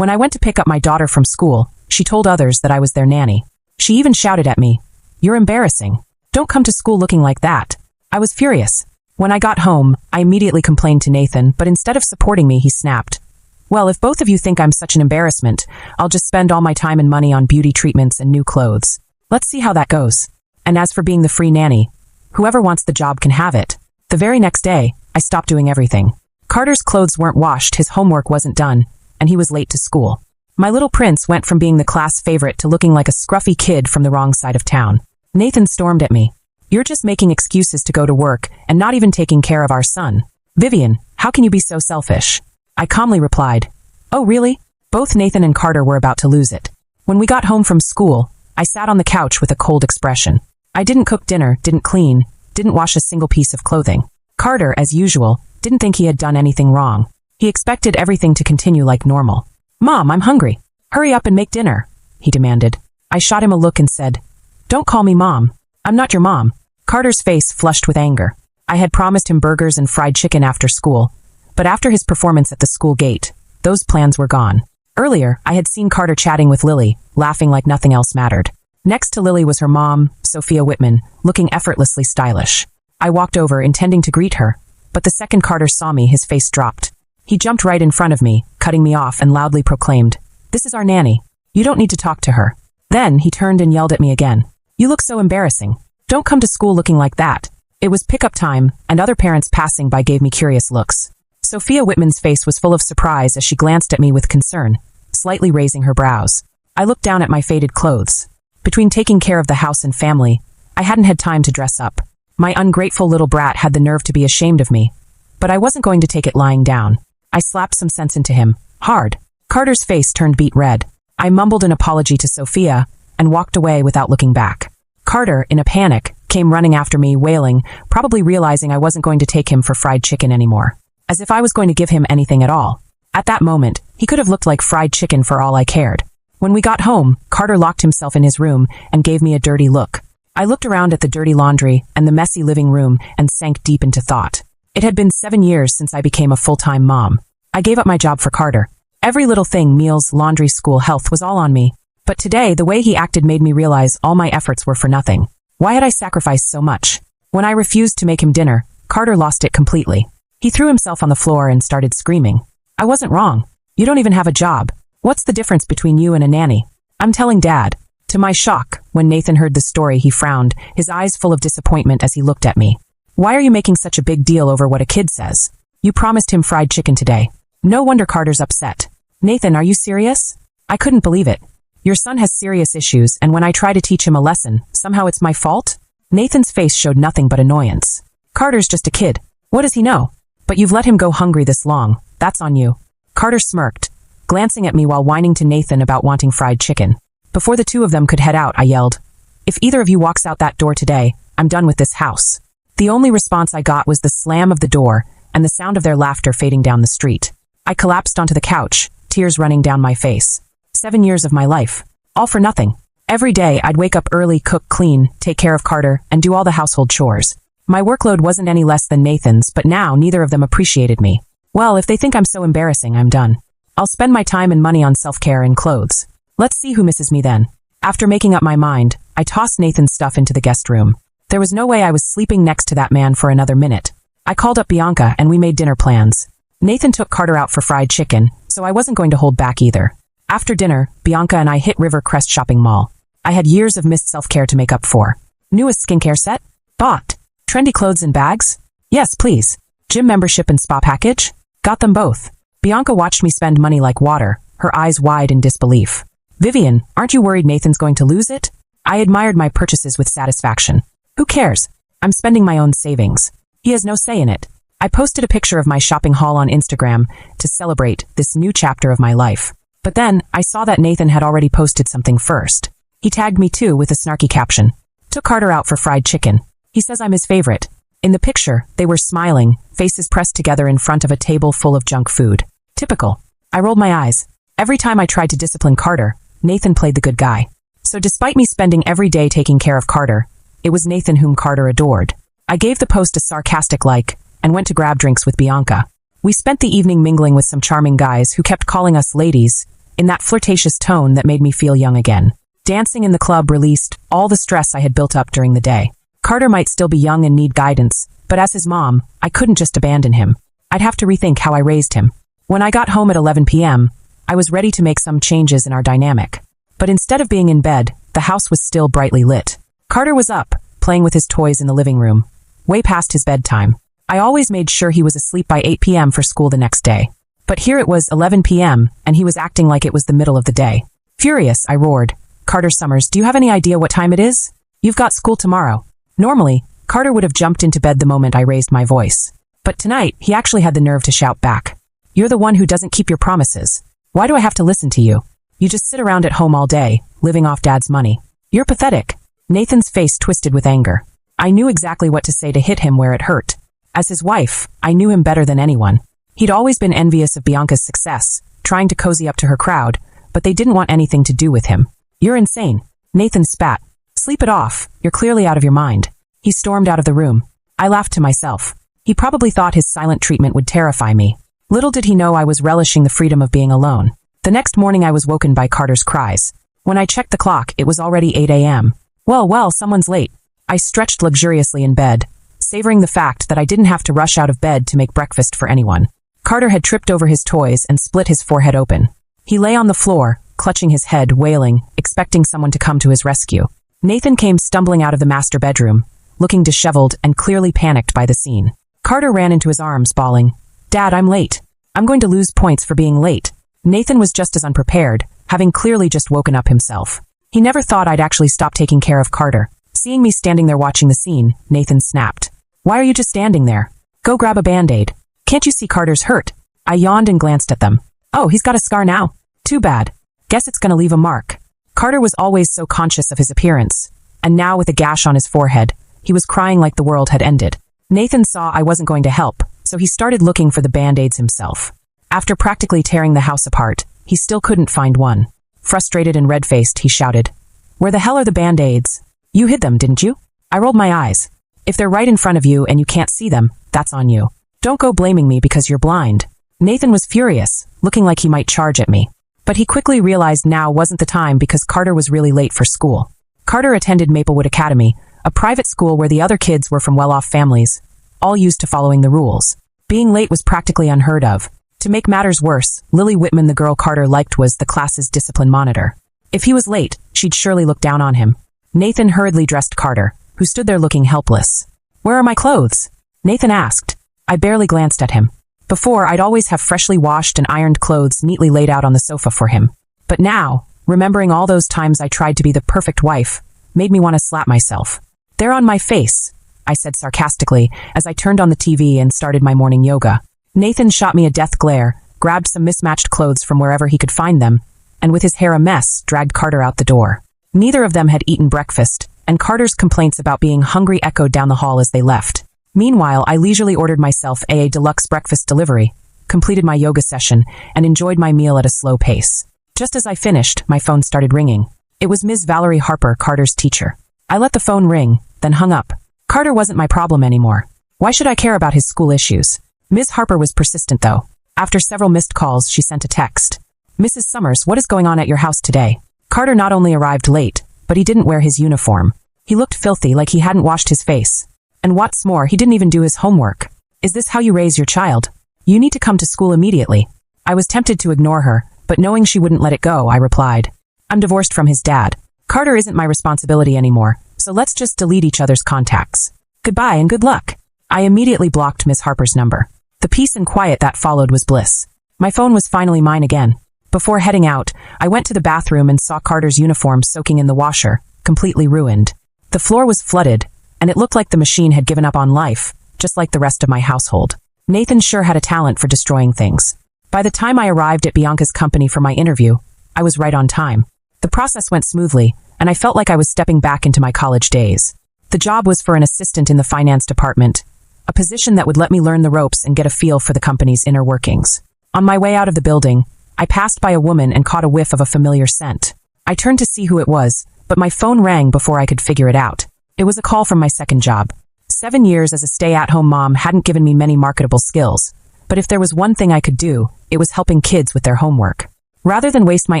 When I went to pick up my daughter from school, she told others that I was their nanny. She even shouted at me, "You're embarrassing. Don't come to school looking like that." I was furious. When I got home, I immediately complained to Nathan, but instead of supporting me, he snapped, "Well, if both of you think I'm such an embarrassment, I'll just spend all my time and money on beauty treatments and new clothes. Let's see how that goes. And as for being the free nanny, whoever wants the job can have it." The very next day, I stopped doing everything. Carter's clothes weren't washed, his homework wasn't done, and he was late to school. My little prince went from being the class favorite to looking like a scruffy kid from the wrong side of town. Nathan stormed at me. "You're just making excuses to go to work and not even taking care of our son. Vivian, how can you be so selfish?" I calmly replied, "Oh, really?" Both Nathan and Carter were about to lose it. When we got home from school, I sat on the couch with a cold expression. I didn't cook dinner, didn't clean, didn't wash a single piece of clothing. Carter, as usual, didn't think he had done anything wrong. He expected everything to continue like normal. "Mom, I'm hungry. Hurry up and make dinner," he demanded. I shot him a look and said, "Don't call me Mom. I'm not your mom." Carter's face flushed with anger. I had promised him burgers and fried chicken after school, but after his performance at the school gate, those plans were gone. Earlier, I had seen Carter chatting with Lily, laughing like nothing else mattered. Next to Lily was her mom, Sophia Whitman, looking effortlessly stylish. I walked over, intending to greet her, but the second Carter saw me, his face dropped. He jumped right in front of me, cutting me off, and loudly proclaimed, "This is our nanny. You don't need to talk to her." Then he turned and yelled at me again. "You look so embarrassing. Don't come to school looking like that." It was pickup time, and other parents passing by gave me curious looks. Sophia Whitman's face was full of surprise as she glanced at me with concern, slightly raising her brows. I looked down at my faded clothes. Between taking care of the house and family, I hadn't had time to dress up. My ungrateful little brat had the nerve to be ashamed of me, but I wasn't going to take it lying down. I slapped some sense into him, hard. Carter's face turned beet red. I mumbled an apology to Sophia and walked away without looking back. Carter, in a panic, came running after me, wailing, probably realizing I wasn't going to take him for fried chicken anymore. As if I was going to give him anything at all. At that moment, he could have looked like fried chicken for all I cared. When we got home, Carter locked himself in his room and gave me a dirty look. I looked around at the dirty laundry and the messy living room and sank deep into thought. It had been 7 years since I became a full-time mom. I gave up my job for Carter. Every little thing, meals, laundry, school, health, was all on me. But today, the way he acted made me realize all my efforts were for nothing. Why had I sacrificed so much? When I refused to make him dinner, Carter lost it completely. He threw himself on the floor and started screaming. "I wasn't wrong. You don't even have a job. What's the difference between you and a nanny? I'm telling Dad." To my shock, when Nathan heard the story, he frowned, his eyes full of disappointment as he looked at me. "Why are you making such a big deal over what a kid says? You promised him fried chicken today." No wonder Carter's upset. "Nathan, are you serious?" I couldn't believe it. "Your son has serious issues, and when I try to teach him a lesson, somehow it's my fault?" Nathan's face showed nothing but annoyance. "Carter's just a kid. What does he know? But you've let him go hungry this long. That's on you." Carter smirked, glancing at me while whining to Nathan about wanting fried chicken. Before the two of them could head out, I yelled, "If either of you walks out that door today, I'm done with this house." The only response I got was the slam of the door and the sound of their laughter fading down the street. I collapsed onto the couch, tears running down my face. 7 years of my life. All for nothing. Every day, I'd wake up early, cook, clean, take care of Carter, and do all the household chores. My workload wasn't any less than Nathan's, but now neither of them appreciated me. Well, if they think I'm so embarrassing, I'm done. I'll spend my time and money on self-care and clothes. Let's see who misses me then. After making up my mind, I tossed Nathan's stuff into the guest room. There was no way I was sleeping next to that man for another minute. I called up Bianca and we made dinner plans. Nathan took Carter out for fried chicken, so I wasn't going to hold back either. After dinner, Bianca and I hit River Crest Shopping Mall. I had years of missed self-care to make up for. Newest skincare set? Bought. Trendy clothes and bags? Yes, please. Gym membership and spa package? Got them both. Bianca watched me spend money like water, her eyes wide in disbelief. "Vivian, aren't you worried Nathan's going to lose it?" I admired my purchases with satisfaction. "Who cares? I'm spending my own savings. He has no say in it." I posted a picture of my shopping haul on Instagram to celebrate this new chapter of my life. But then, I saw that Nathan had already posted something first. He tagged me too with a snarky caption. "Took Carter out for fried chicken. He says I'm his favorite." In the picture, they were smiling, faces pressed together in front of a table full of junk food. Typical. I rolled my eyes. Every time I tried to discipline Carter, Nathan played the good guy. So despite me spending every day taking care of Carter, it was Nathan whom Carter adored. I gave the post a sarcastic like and went to grab drinks with Bianca. We spent the evening mingling with some charming guys who kept calling us ladies, in that flirtatious tone that made me feel young again. Dancing in the club released all the stress I had built up during the day. Carter might still be young and need guidance, but as his mom, I couldn't just abandon him. I'd have to rethink how I raised him. When I got home at 11 p.m., I was ready to make some changes in our dynamic. But instead of being in bed, the house was still brightly lit. Carter was up, playing with his toys in the living room, way past his bedtime. I always made sure he was asleep by 8 p.m. for school the next day. But here it was 11 p.m., and he was acting like it was the middle of the day. Furious, I roared, "Carter Summers, do you have any idea what time it is? You've got school tomorrow." Normally, Carter would have jumped into bed the moment I raised my voice. But tonight, he actually had the nerve to shout back. "You're the one who doesn't keep your promises. Why do I have to listen to you? You just sit around at home all day, living off Dad's money. You're pathetic." Nathan's face twisted with anger. I knew exactly what to say to hit him where it hurt. As his wife, I knew him better than anyone. He'd always been envious of Bianca's success, trying to cozy up to her crowd, but they didn't want anything to do with him. "You're insane." Nathan spat. "Sleep it off. You're clearly out of your mind." He stormed out of the room. I laughed to myself. He probably thought his silent treatment would terrify me. Little did he know I was relishing the freedom of being alone. The next morning I was woken by Carter's cries. When I checked the clock, it was already 8 a.m. Well, someone's late. I stretched luxuriously in bed, savoring the fact that I didn't have to rush out of bed to make breakfast for anyone. Carter had tripped over his toys and split his forehead open. He lay on the floor, clutching his head, wailing, expecting someone to come to his rescue. Nathan came stumbling out of the master bedroom, looking disheveled and clearly panicked by the scene. Carter ran into his arms, bawling, "Dad, I'm late. I'm going to lose points for being late." Nathan was just as unprepared, having clearly just woken up himself. He never thought I'd actually stop taking care of Carter. Seeing me standing there watching the scene, Nathan snapped. "Why are you just standing there? Go grab a Band-Aid. Can't you see Carter's hurt?" I yawned and glanced at them. "Oh, he's got a scar now. Too bad. Guess it's gonna leave a mark." Carter was always so conscious of his appearance, and now with a gash on his forehead, he was crying like the world had ended. Nathan saw I wasn't going to help, so he started looking for the Band-Aids himself. After practically tearing the house apart, he still couldn't find one. Frustrated and red-faced, he shouted, "Where the hell are the Band-Aids? You hid them, didn't you?" I rolled my eyes. "If they're right in front of you and you can't see them, that's on you. Don't go blaming me because you're blind." Nathan was furious, looking like he might charge at me. But he quickly realized now wasn't the time because Carter was really late for school. Carter attended Maplewood Academy, a private school where the other kids were from well-off families, all used to following the rules. Being late was practically unheard of. To make matters worse, Lily Whitman, the girl Carter liked, was the class's discipline monitor. If he was late, she'd surely look down on him. Nathan hurriedly dressed Carter, who stood there looking helpless. "Where are my clothes?" Nathan asked. I barely glanced at him. Before, I'd always have freshly washed and ironed clothes neatly laid out on the sofa for him. But now, remembering all those times I tried to be the perfect wife, made me want to slap myself. "They're on my face," I said sarcastically as I turned on the TV and started my morning yoga. Nathan shot me a death glare, grabbed some mismatched clothes from wherever he could find them, and with his hair a mess, dragged Carter out the door. Neither of them had eaten breakfast, and Carter's complaints about being hungry echoed down the hall as they left. Meanwhile, I leisurely ordered myself a deluxe breakfast delivery, completed my yoga session, and enjoyed my meal at a slow pace. Just as I finished, my phone started ringing. It was Ms. Valerie Harper, Carter's teacher. I let the phone ring, then hung up. Carter wasn't my problem anymore. Why should I care about his school issues? Ms. Harper was persistent, though. After several missed calls, she sent a text. "Mrs. Summers, what is going on at your house today?" Carter not only arrived late, but he didn't wear his uniform. He looked filthy, like he hadn't washed his face. And what's more, he didn't even do his homework. "Is this how you raise your child? You need to come to school immediately." I was tempted to ignore her, but knowing she wouldn't let it go, I replied, "I'm divorced from his dad. Carter isn't my responsibility anymore, so let's just delete each other's contacts. Goodbye and good luck." I immediately blocked Ms. Harper's number. The peace and quiet that followed was bliss. My phone was finally mine again. Before heading out, I went to the bathroom and saw Carter's uniform soaking in the washer, completely ruined. The floor was flooded, and it looked like the machine had given up on life, just like the rest of my household. Nathan sure had a talent for destroying things. By the time I arrived at Bianca's company for my interview, I was right on time. The process went smoothly, and I felt like I was stepping back into my college days. The job was for an assistant in the finance department, a position that would let me learn the ropes and get a feel for the company's inner workings. On my way out of the building, I passed by a woman and caught a whiff of a familiar scent. I turned to see who it was, but my phone rang before I could figure it out. It was a call from my second job. 7 years as a stay-at-home mom hadn't given me many marketable skills, but if there was one thing I could do, it was helping kids with their homework. Rather than waste my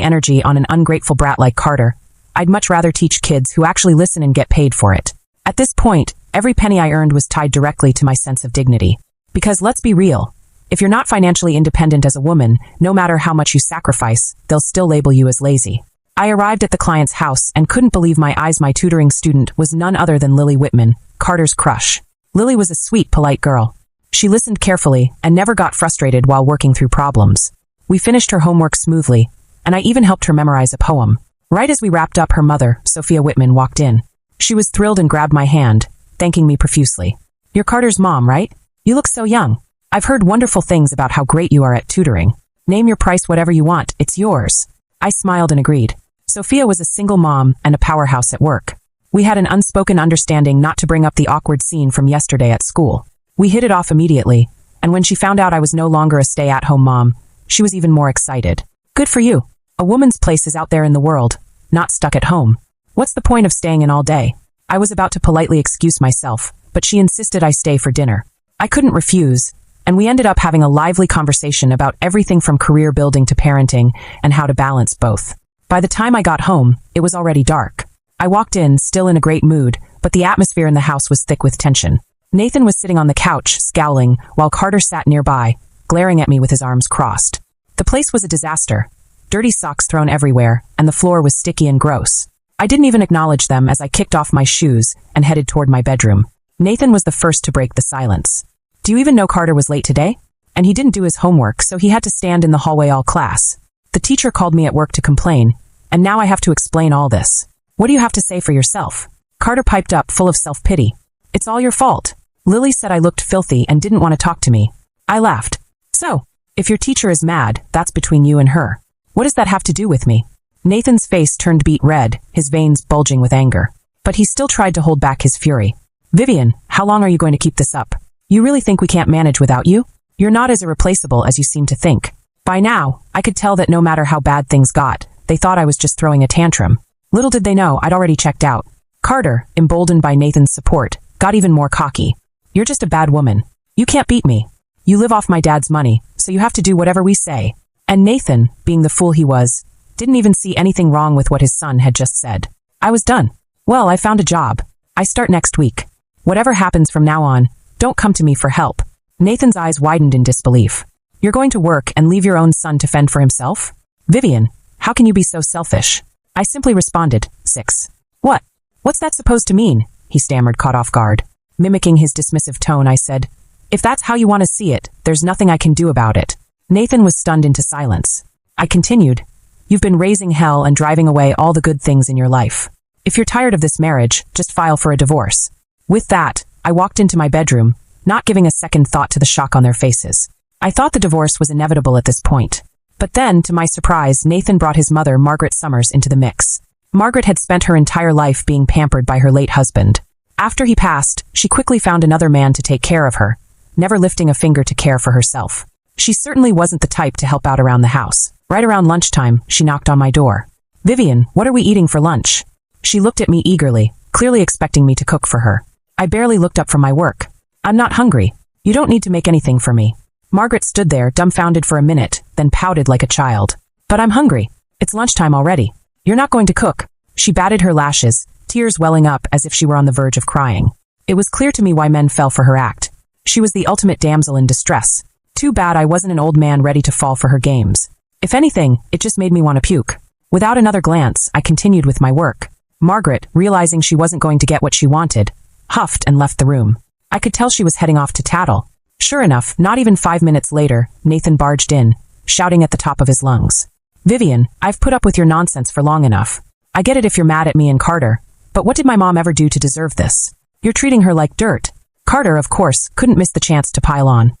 energy on an ungrateful brat like Carter, I'd much rather teach kids who actually listen and get paid for it. At this point, every penny I earned was tied directly to my sense of dignity. Because let's be real, if you're not financially independent as a woman, no matter how much you sacrifice, they'll still label you as lazy. I arrived at the client's house and couldn't believe my eyes. My tutoring student was none other than Lily Whitman, Carter's crush. Lily was a sweet, polite girl. She listened carefully and never got frustrated while working through problems. We finished her homework smoothly, and I even helped her memorize a poem. Right as we wrapped up, her mother, Sophia Whitman, walked in. She was thrilled and grabbed my hand, thanking me profusely. "You're Carter's mom, right? You look so young. I've heard wonderful things about how great you are at tutoring. Name your price, whatever you want, it's yours." I smiled and agreed. Sophia was a single mom and a powerhouse at work. We had an unspoken understanding not to bring up the awkward scene from yesterday at school. We hit it off immediately, and when she found out I was no longer a stay-at-home mom, she was even more excited. "Good for you. A woman's place is out there in the world, not stuck at home. What's the point of staying in all day?" I was about to politely excuse myself, but she insisted I stay for dinner. I couldn't refuse, and we ended up having a lively conversation about everything from career building to parenting and how to balance both. By the time I got home, it was already dark. I walked in, still in a great mood, but the atmosphere in the house was thick with tension. Nathan was sitting on the couch, scowling, while Carter sat nearby, glaring at me with his arms crossed. The place was a disaster. Dirty socks thrown everywhere, and the floor was sticky and gross. I didn't even acknowledge them as I kicked off my shoes and headed toward my bedroom. Nathan was the first to break the silence. "Do you even know Carter was late today? And he didn't do his homework, so he had to stand in the hallway all class. The teacher called me at work to complain, and now I have to explain all this. What do you have to say for yourself?" Carter piped up, full of self-pity. "It's all your fault. Lily said I looked filthy and didn't want to talk to me." I laughed. "So, if your teacher is mad, that's between you and her. What does that have to do with me?" Nathan's face turned beet red, his veins bulging with anger. But he still tried to hold back his fury. "Vivian, how long are you going to keep this up? You really think we can't manage without you? You're not as irreplaceable as you seem to think." By now, I could tell that no matter how bad things got, they thought I was just throwing a tantrum. Little did they know I'd already checked out. Carter, emboldened by Nathan's support, got even more cocky. "You're just a bad woman. You can't beat me. You live off my dad's money, so you have to do whatever we say." And Nathan, being the fool he was, didn't even see anything wrong with what his son had just said. I was done. "Well, I found a job. I start next week. Whatever happens from now on, don't come to me for help." Nathan's eyes widened in disbelief. "You're going to work and leave your own son to fend for himself? Vivian, how can you be so selfish?" I simply responded, 6. "What? What's that supposed to mean?" he stammered, caught off guard. Mimicking his dismissive tone, I said, "If that's how you want to see it, there's nothing I can do about it." Nathan was stunned into silence. I continued, "You've been raising hell and driving away all the good things in your life. If you're tired of this marriage, just file for a divorce." With that, I walked into my bedroom, not giving a second thought to the shock on their faces. I thought the divorce was inevitable at this point. But then, to my surprise, Nathan brought his mother, Margaret Summers, into the mix. Margaret had spent her entire life being pampered by her late husband. After he passed, she quickly found another man to take care of her, never lifting a finger to care for herself. She certainly wasn't the type to help out around the house. Right around lunchtime, she knocked on my door. "Vivian, what are we eating for lunch?" She looked at me eagerly, clearly expecting me to cook for her. I barely looked up from my work. "I'm not hungry. You don't need to make anything for me." Margaret stood there, dumbfounded for a minute, then pouted like a child. "But I'm hungry. It's lunchtime already. You're not going to cook." She batted her lashes, tears welling up as if she were on the verge of crying. It was clear to me why men fell for her act. She was the ultimate damsel in distress. Too bad I wasn't an old man ready to fall for her games. If anything, it just made me want to puke. Without another glance, I continued with my work. Margaret, realizing she wasn't going to get what she wanted, huffed and left the room. I could tell she was heading off to tattle. Sure enough, not even 5 minutes later, Nathan barged in, shouting at the top of his lungs. "Vivian, I've put up with your nonsense for long enough. I get it if you're mad at me and Carter, but what did my mom ever do to deserve this? You're treating her like dirt." Carter, of course, couldn't miss the chance to pile on.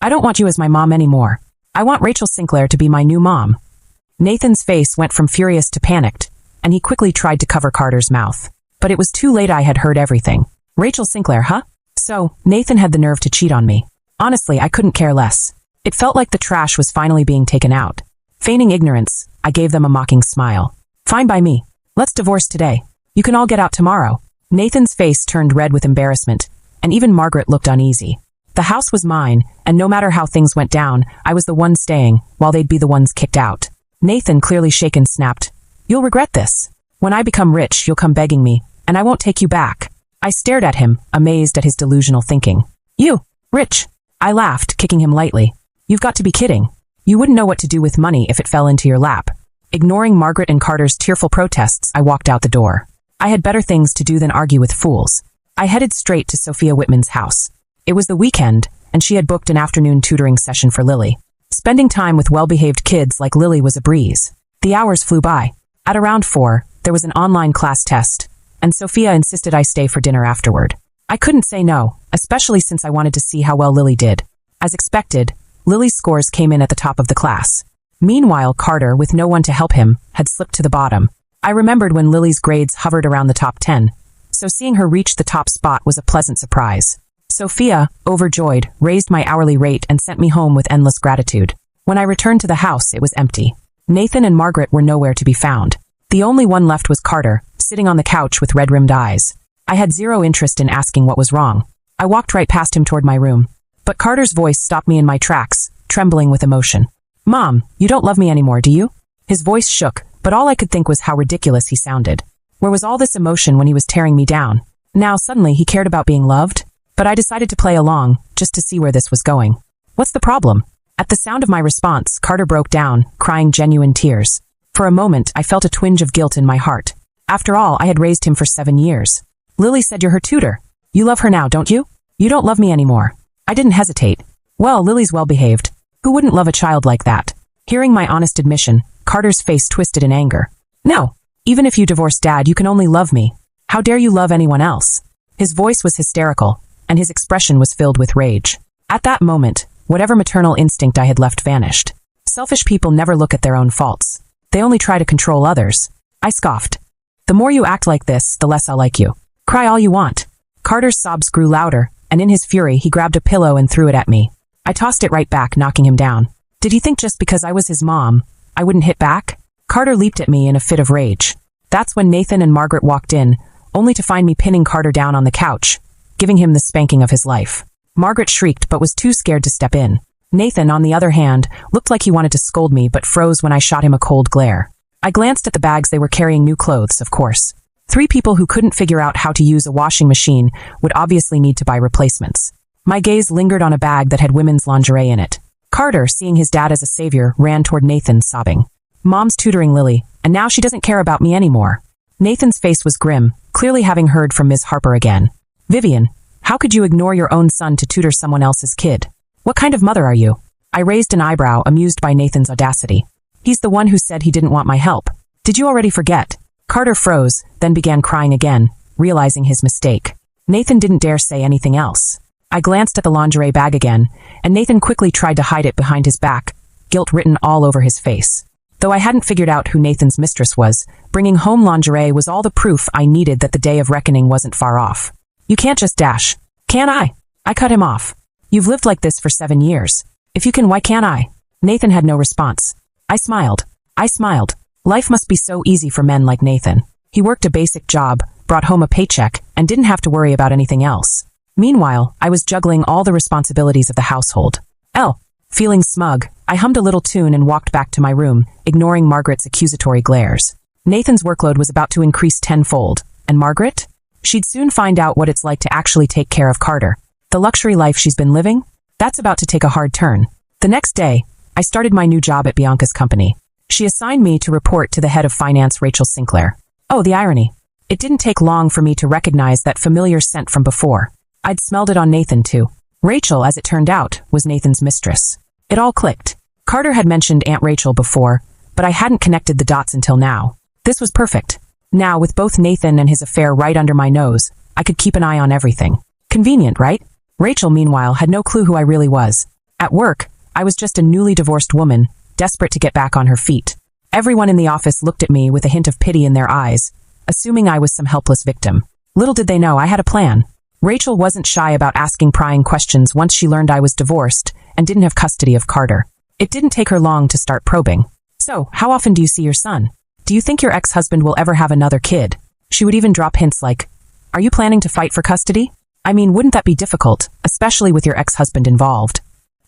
"I don't want you as my mom anymore. I want Rachel Sinclair to be my new mom." Nathan's face went from furious to panicked, and he quickly tried to cover Carter's mouth. But it was too late. I had heard everything. "Rachel Sinclair, huh? So, Nathan had the nerve to cheat on me. Honestly, I couldn't care less. It felt like the trash was finally being taken out. Feigning ignorance, I gave them a mocking smile. "Fine by me. Let's divorce today. You can all get out tomorrow." Nathan's face turned red with embarrassment, and even Margaret looked uneasy. The house was mine, and no matter how things went down, I was the one staying, while they'd be the ones kicked out. Nathan, clearly shaken, snapped, "You'll regret this. When I become rich, you'll come begging me, and I won't take you back." I stared at him, amazed at his delusional thinking. "You, rich?" I laughed, kicking him lightly. "You've got to be kidding. You wouldn't know what to do with money if it fell into your lap." Ignoring Margaret and Carter's tearful protests, I walked out the door. I had better things to do than argue with fools. I headed straight to Sophia Whitman's house. It was the weekend, and she had booked an afternoon tutoring session for Lily. Spending time with well-behaved kids like Lily was a breeze. The hours flew by. At around 4, there was an online class test, and Sophia insisted I stay for dinner afterward. I couldn't say no, especially since I wanted to see how well Lily did. As expected, Lily's scores came in at the top of the class. Meanwhile, Carter, with no one to help him, had slipped to the bottom. I remembered when Lily's grades hovered around the top 10, so seeing her reach the top spot was a pleasant surprise. Sophia, overjoyed, raised my hourly rate and sent me home with endless gratitude. When I returned to the house, it was empty. Nathan and Margaret were nowhere to be found. The only one left was Carter, sitting on the couch with red-rimmed eyes. I had zero interest in asking what was wrong. I walked right past him toward my room. But Carter's voice stopped me in my tracks, trembling with emotion. "Mom, you don't love me anymore, do you?" His voice shook, but all I could think was how ridiculous he sounded. Where was all this emotion when he was tearing me down? Now suddenly he cared about being loved? But I decided to play along, just to see where this was going. "What's the problem?" At the sound of my response, Carter broke down, crying genuine tears. For a moment, I felt a twinge of guilt in my heart. After all, I had raised him for 7 years. "Lily said you're her tutor. You love her now, don't you?" "You don't love me anymore." I didn't hesitate. "Well, Lily's well-behaved. Who wouldn't love a child like that?" Hearing my honest admission, Carter's face twisted in anger. "No. Even if you divorced Dad, you can only love me. How dare you love anyone else?" His voice was hysterical, and his expression was filled with rage. At that moment, whatever maternal instinct I had left vanished. Selfish people never look at their own faults. They only try to control others. I scoffed. "The more you act like this, the less I'll like you. Cry all you want." Carter's sobs grew louder, and in his fury, he grabbed a pillow and threw it at me. I tossed it right back, knocking him down. Did he think just because I was his mom, I wouldn't hit back? Carter leaped at me in a fit of rage. That's when Nathan and Margaret walked in, only to find me pinning Carter down on the couch, giving him the spanking of his life. Margaret shrieked but was too scared to step in. Nathan, on the other hand, looked like he wanted to scold me but froze when I shot him a cold glare. I glanced at the bags. They were carrying new clothes, of course. 3 people who couldn't figure out how to use a washing machine would obviously need to buy replacements. My gaze lingered on a bag that had women's lingerie in it. Carter, seeing his dad as a savior, ran toward Nathan, sobbing. "Mom's tutoring Lily, and now she doesn't care about me anymore." Nathan's face was grim, clearly having heard from Ms. Harper again. "Vivian, how could you ignore your own son to tutor someone else's kid? What kind of mother are you?" I raised an eyebrow, amused by Nathan's audacity. "He's the one who said he didn't want my help. Did you already forget?" Carter froze, then began crying again, realizing his mistake. Nathan didn't dare say anything else. I glanced at the lingerie bag again, and Nathan quickly tried to hide it behind his back, guilt written all over his face. Though I hadn't figured out who Nathan's mistress was, bringing home lingerie was all the proof I needed that the day of reckoning wasn't far off. "You can't just dash. Can I?" I cut him off. "You've lived like this for 7 years. If you can, why can't I?" Nathan had no response. I smiled. Life must be so easy for men like Nathan. He worked a basic job, brought home a paycheck, and didn't have to worry about anything else. Meanwhile, I was juggling all the responsibilities of the household. Feeling smug, I hummed a little tune and walked back to my room, ignoring Margaret's accusatory glares. Nathan's workload was about to increase tenfold, and Margaret? She'd soon find out what it's like to actually take care of Carter. The luxury life she's been living? That's about to take a hard turn. The next day, I started my new job at Bianca's company. She assigned me to report to the head of finance, Rachel Sinclair. Oh, the irony. It didn't take long for me to recognize that familiar scent from before. I'd smelled it on Nathan, too. Rachel, as it turned out, was Nathan's mistress. It all clicked. Carter had mentioned Aunt Rachel before, but I hadn't connected the dots until now. This was perfect. Now, with both Nathan and his affair right under my nose, I could keep an eye on everything. Convenient, right? Rachel, meanwhile, had no clue who I really was. At work, I was just a newly divorced woman, desperate to get back on her feet. Everyone in the office looked at me with a hint of pity in their eyes, assuming I was some helpless victim. Little did they know I had a plan. Rachel wasn't shy about asking prying questions once she learned I was divorced and didn't have custody of Carter. It didn't take her long to start probing. "So, how often do you see your son? Do you think your ex-husband will ever have another kid?" She would even drop hints like, "Are you planning to fight for custody? I mean, wouldn't that be difficult, especially with your ex-husband involved?"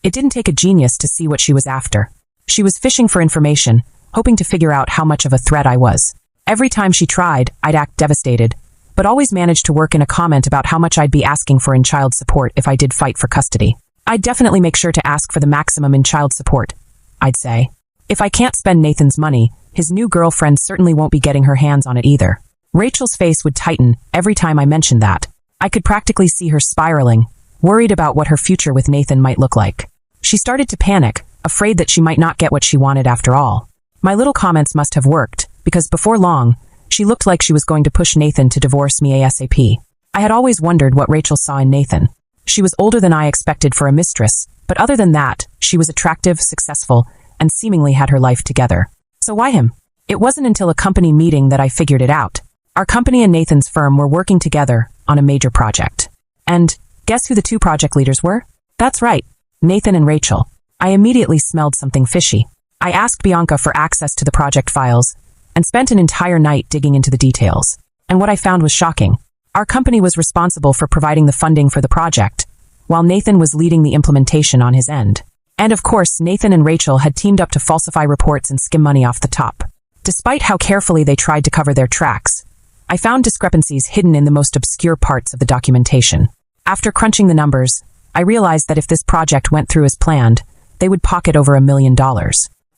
It didn't take a genius to see what she was after. She was fishing for information, hoping to figure out how much of a threat I was. Every time she tried, I'd act devastated, but always managed to work in a comment about how much I'd be asking for in child support if I did fight for custody. I'd definitely make sure to ask for the maximum in child support, I'd say. If I can't spend Nathan's money, his new girlfriend certainly won't be getting her hands on it either. Rachel's face would tighten every time I mentioned that. I could practically see her spiraling, worried about what her future with Nathan might look like. She started to panic, afraid that she might not get what she wanted after all. My little comments must have worked, because before long, she looked like she was going to push Nathan to divorce me ASAP. I had always wondered what Rachel saw in Nathan. She was older than I expected for a mistress, but other than that, she was attractive, successful, and seemingly had her life together. So why him? It wasn't until a company meeting that I figured it out. Our company and Nathan's firm were working together on a major project. And guess who the two project leaders were? That's right, Nathan and Rachel. I immediately smelled something fishy. I asked Bianca for access to the project files and spent an entire night digging into the details. And what I found was shocking. Our company was responsible for providing the funding for the project, while Nathan was leading the implementation on his end. And of course, Nathan and Rachel had teamed up to falsify reports and skim money off the top. Despite how carefully they tried to cover their tracks, I found discrepancies hidden in the most obscure parts of the documentation. After crunching the numbers, I realized that if this project went through as planned, they would pocket over $1 million.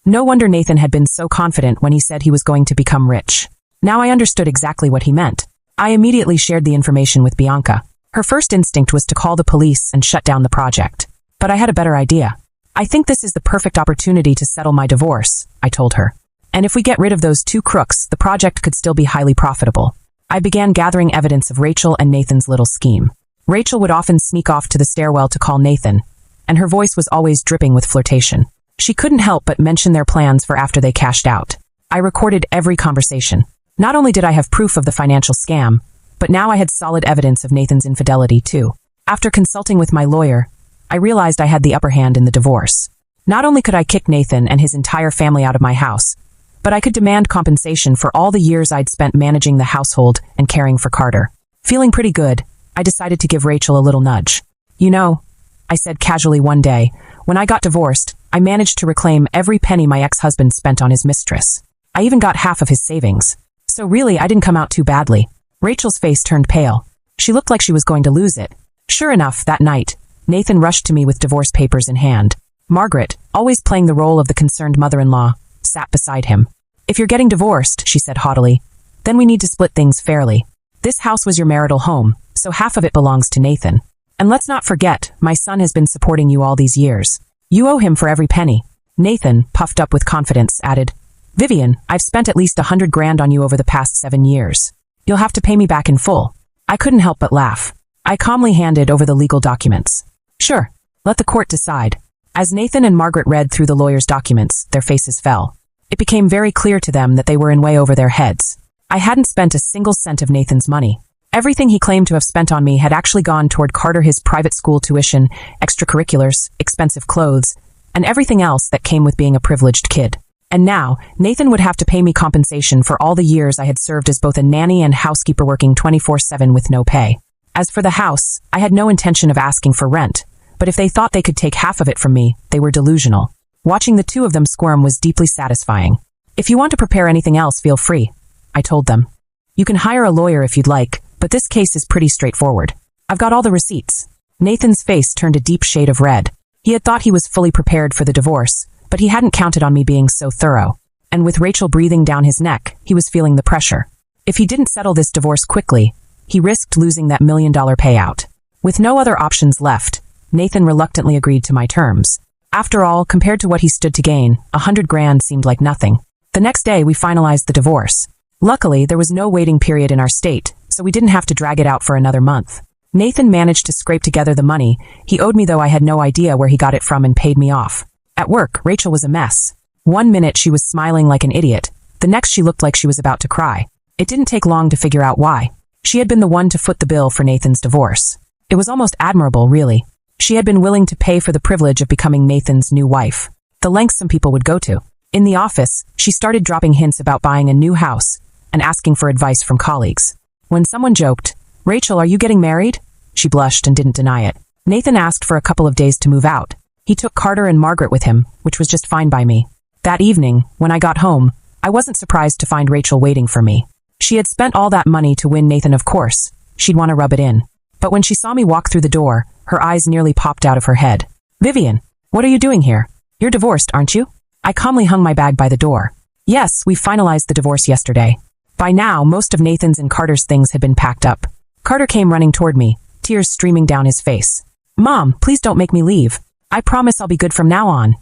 No wonder Nathan had been so confident when he said he was going to become rich. Now I understood exactly what he meant. I immediately shared the information with Bianca. Her first instinct was to call the police and shut down the project. But I had a better idea. I think this is the perfect opportunity to settle my divorce, I told her. And if we get rid of those two crooks, the project could still be highly profitable. I began gathering evidence of Rachel and Nathan's little scheme. Rachel would often sneak off to the stairwell to call Nathan, and her voice was always dripping with flirtation. She couldn't help but mention their plans for after they cashed out. I recorded every conversation. Not only did I have proof of the financial scam, but now I had solid evidence of Nathan's infidelity too. After consulting with my lawyer, I realized I had the upper hand in the divorce. Not only could I kick Nathan and his entire family out of my house, but I could demand compensation for all the years I'd spent managing the household and caring for Carter. Feeling pretty good, I decided to give Rachel a little nudge. You know, I said casually one day, when I got divorced, I managed to reclaim every penny my ex-husband spent on his mistress. I even got half of his savings. So really, I didn't come out too badly. Rachel's face turned pale. She looked like she was going to lose it. Sure enough, that night, Nathan rushed to me with divorce papers in hand. Margaret, always playing the role of the concerned mother-in-law, sat beside him. If you're getting divorced, she said haughtily, then we need to split things fairly. This house was your marital home, so half of it belongs to Nathan. And let's not forget, my son has been supporting you all these years. You owe him for every penny. Nathan, puffed up with confidence, added, Vivian, I've spent at least $100,000 on you over the past 7 years. You'll have to pay me back in full. I couldn't help but laugh. I calmly handed over the legal documents. Sure, let the court decide. As Nathan and Margaret read through the lawyer's documents, their faces fell. It became very clear to them that they were in way over their heads. I hadn't spent a single cent of Nathan's money. Everything he claimed to have spent on me had actually gone toward Carter, his private school tuition, extracurriculars, expensive clothes, and everything else that came with being a privileged kid. And now, Nathan would have to pay me compensation for all the years I had served as both a nanny and housekeeper working 24/7 with no pay. As for the house, I had no intention of asking for rent, but if they thought they could take half of it from me, they were delusional. Watching the two of them squirm was deeply satisfying. If you want to prepare anything else, feel free, I told them. You can hire a lawyer if you'd like, but this case is pretty straightforward. I've got all the receipts. Nathan's face turned a deep shade of red. He had thought he was fully prepared for the divorce, but he hadn't counted on me being so thorough. And with Rachel breathing down his neck, he was feeling the pressure. If he didn't settle this divorce quickly, he risked losing that $1 million payout. With no other options left, Nathan reluctantly agreed to my terms. After all, compared to what he stood to gain, $100,000 seemed like nothing. The next day, we finalized the divorce. Luckily, there was no waiting period in our state, so we didn't have to drag it out for another month. Nathan managed to scrape together the money he owed me, though I had no idea where he got it from, and paid me off. At work, Rachel was a mess. One minute she was smiling like an idiot, the next she looked like she was about to cry. It didn't take long to figure out why. She had been the one to foot the bill for Nathan's divorce. It was almost admirable, really. She had been willing to pay for the privilege of becoming Nathan's new wife. The lengths some people would go to. In the office, she started dropping hints about buying a new house and asking for advice from colleagues. When someone joked, "Rachel, are you getting married?" she blushed and didn't deny it. Nathan asked for a couple of days to move out. He took Carter and Margaret with him, which was just fine by me. That evening, when I got home, I wasn't surprised to find Rachel waiting for me. She had spent all that money to win Nathan, of course. She'd want to rub it in. But when she saw me walk through the door, her eyes nearly popped out of her head. "Vivian, what are you doing here? You're divorced, aren't you?" I calmly hung my bag by the door. "Yes, we finalized the divorce yesterday." By now, most of Nathan's and Carter's things had been packed up. Carter came running toward me, tears streaming down his face. "Mom, please don't make me leave. I promise I'll be good from now on."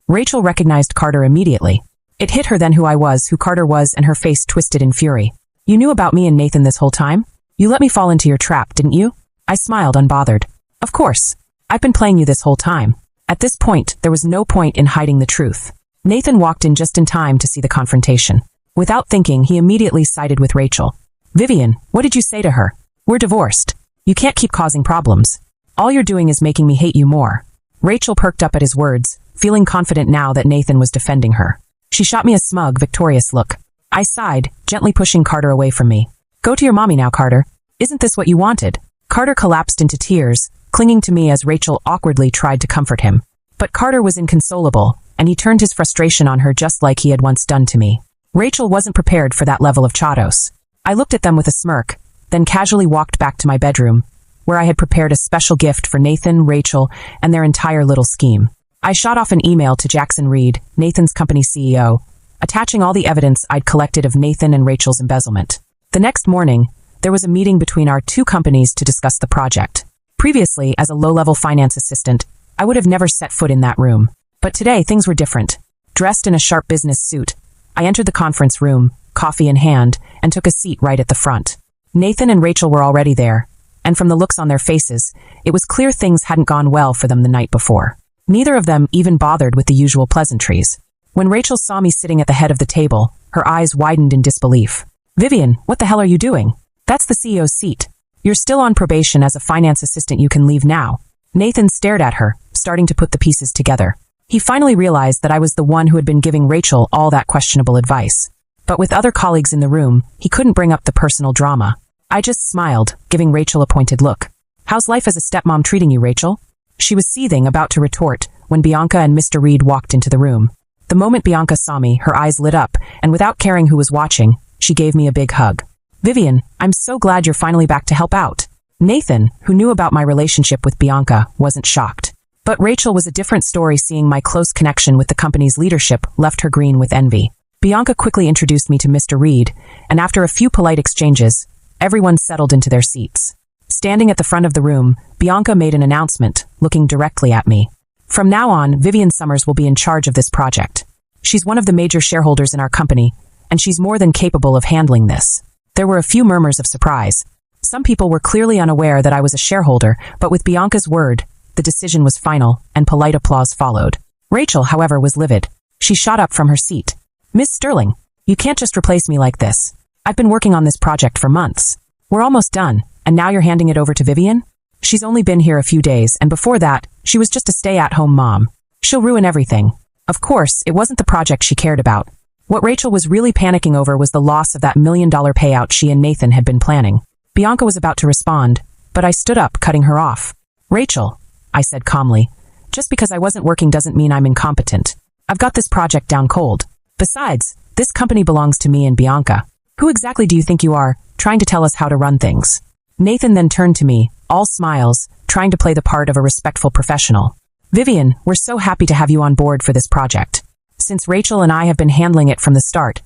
Rachel recognized Carter immediately. It hit her then who I was, who Carter was, and her face twisted in fury. "You knew about me and Nathan this whole time? You let me fall into your trap, didn't you?" I smiled, unbothered. "Of course. I've been playing you this whole time." At this point, there was no point in hiding the truth. Nathan walked in just in time to see the confrontation. Without thinking, he immediately sided with Rachel. "Vivian, what did you say to her? We're divorced. You can't keep causing problems. All you're doing is making me hate you more." Rachel perked up at his words, feeling confident now that Nathan was defending her. She shot me a smug, victorious look. I sighed, gently pushing Carter away from me. "Go to your mommy now, Carter. Isn't this what you wanted?" Carter collapsed into tears, clinging to me as Rachel awkwardly tried to comfort him. But Carter was inconsolable, and he turned his frustration on her just like he had once done to me. Rachel wasn't prepared for that level of chatos. I looked at them with a smirk, then casually walked back to my bedroom, where I had prepared a special gift for Nathan, Rachel, and their entire little scheme. I shot off an email to Jackson Reed, Nathan's company CEO, attaching all the evidence I'd collected of Nathan and Rachel's embezzlement. The next morning, there was a meeting between our two companies to discuss the project. Previously, as a low-level finance assistant, I would have never set foot in that room. But today, things were different. Dressed in a sharp business suit, I entered the conference room, coffee in hand, and took a seat right at the front. Nathan and Rachel were already there, and from the looks on their faces, it was clear things hadn't gone well for them the night before. Neither of them even bothered with the usual pleasantries. When Rachel saw me sitting at the head of the table, her eyes widened in disbelief. "Vivian, what the hell are you doing? That's the CEO's seat. You're still on probation as a finance assistant. You can leave now." Nathan stared at her, starting to put the pieces together. He finally realized that I was the one who had been giving Rachel all that questionable advice. But with other colleagues in the room, he couldn't bring up the personal drama. I just smiled, giving Rachel a pointed look. "How's life as a stepmom treating you, Rachel?" She was seething, about to retort, when Bianca and Mr. Reed walked into the room. The moment Bianca saw me, her eyes lit up, and without caring who was watching, she gave me a big hug. "Vivian, I'm so glad you're finally back to help out." Nathan, who knew about my relationship with Bianca, wasn't shocked. But Rachel was a different story. Seeing my close connection with the company's leadership left her green with envy. Bianca quickly introduced me to Mr. Reed, and after a few polite exchanges, everyone settled into their seats. Standing at the front of the room, Bianca made an announcement, looking directly at me. "From now on, Vivian Summers will be in charge of this project. She's one of the major shareholders in our company, and she's more than capable of handling this." There were a few murmurs of surprise. Some people were clearly unaware that I was a shareholder, but with Bianca's word, the decision was final, and polite applause followed. Rachel, however, was livid. She shot up from her seat. "Miss Sterling, you can't just replace me like this. I've been working on this project for months. We're almost done, and now you're handing it over to Vivian? She's only been here a few days, and before that, she was just a stay-at-home mom. She'll ruin everything." Of course, it wasn't the project she cared about. What Rachel was really panicking over was the loss of that $1 million payout she and Nathan had been planning. Bianca was about to respond, but I stood up, cutting her off. "Rachel," I said calmly, "just because I wasn't working doesn't mean I'm incompetent. I've got this project down cold. Besides, this company belongs to me and Bianca. Who exactly do you think you are, trying to tell us how to run things?" Nathan then turned to me, all smiles, trying to play the part of a respectful professional. "Vivian, we're so happy to have you on board for this project. Since Rachel and I have been handling it from the start,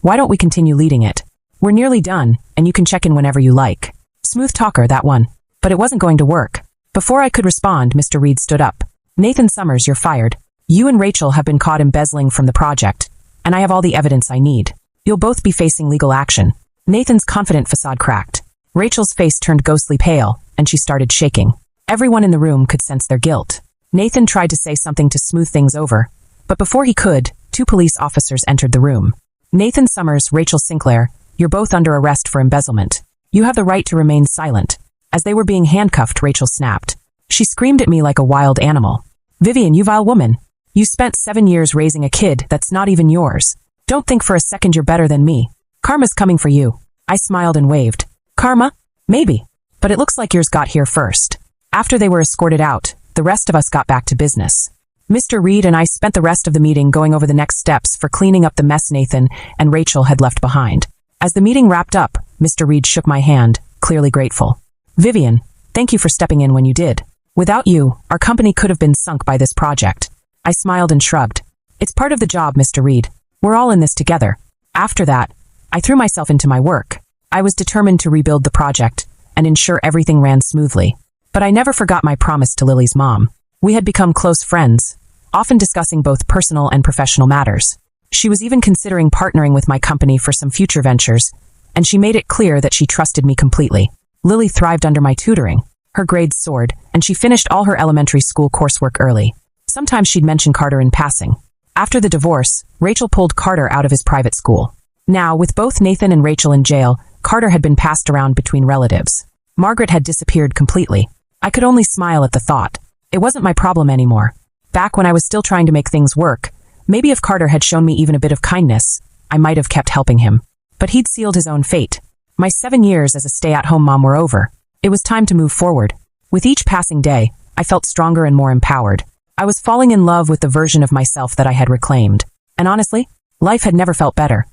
why don't we continue leading it? We're nearly done, and you can check in whenever you like." Smooth talker, that one. But it wasn't going to work. Before I could respond, Mr. Reed stood up. "Nathan Summers, you're fired. You and Rachel have been caught embezzling from the project, and I have all the evidence I need. You'll both be facing legal action." Nathan's confident facade cracked. Rachel's face turned ghostly pale, and she started shaking. Everyone in the room could sense their guilt. Nathan tried to say something to smooth things over, but before he could, 2 police officers entered the room. "Nathan Summers, Rachel Sinclair, you're both under arrest for embezzlement. You have the right to remain silent." As they were being handcuffed, Rachel snapped. She screamed at me like a wild animal. "Vivian, you vile woman. You spent 7 years raising a kid that's not even yours. Don't think for a second you're better than me. Karma's coming for you." I smiled and waved. "Karma? Maybe. But it looks like yours got here first." After they were escorted out, the rest of us got back to business. Mr. Reed and I spent the rest of the meeting going over the next steps for cleaning up the mess Nathan and Rachel had left behind. As the meeting wrapped up, Mr. Reed shook my hand, clearly grateful. Vivian, thank you for stepping in when you did. Without you, our company could have been sunk by this project. I smiled and shrugged. It's part of the job, Mr. Reed. We're all in this together. After that, I threw myself into my work. I was determined to rebuild the project and ensure everything ran smoothly. But I never forgot my promise to Lily's mom. We had become close friends, often discussing both personal and professional matters. She was even considering partnering with my company for some future ventures, and she made it clear that she trusted me completely. Lily thrived under my tutoring. Her grades soared, and she finished all her elementary school coursework early. Sometimes she'd mention Carter in passing. After the divorce, Rachel pulled Carter out of his private school. Now, with both Nathan and Rachel in jail, Carter had been passed around between relatives. Margaret had disappeared completely. I could only smile at the thought. It wasn't my problem anymore. Back when I was still trying to make things work, maybe if Carter had shown me even a bit of kindness, I might have kept helping him. But he'd sealed his own fate. My 7 years as a stay-at-home mom were over. It was time to move forward. With each passing day, I felt stronger and more empowered. I was falling in love with the version of myself that I had reclaimed. And honestly, life had never felt better.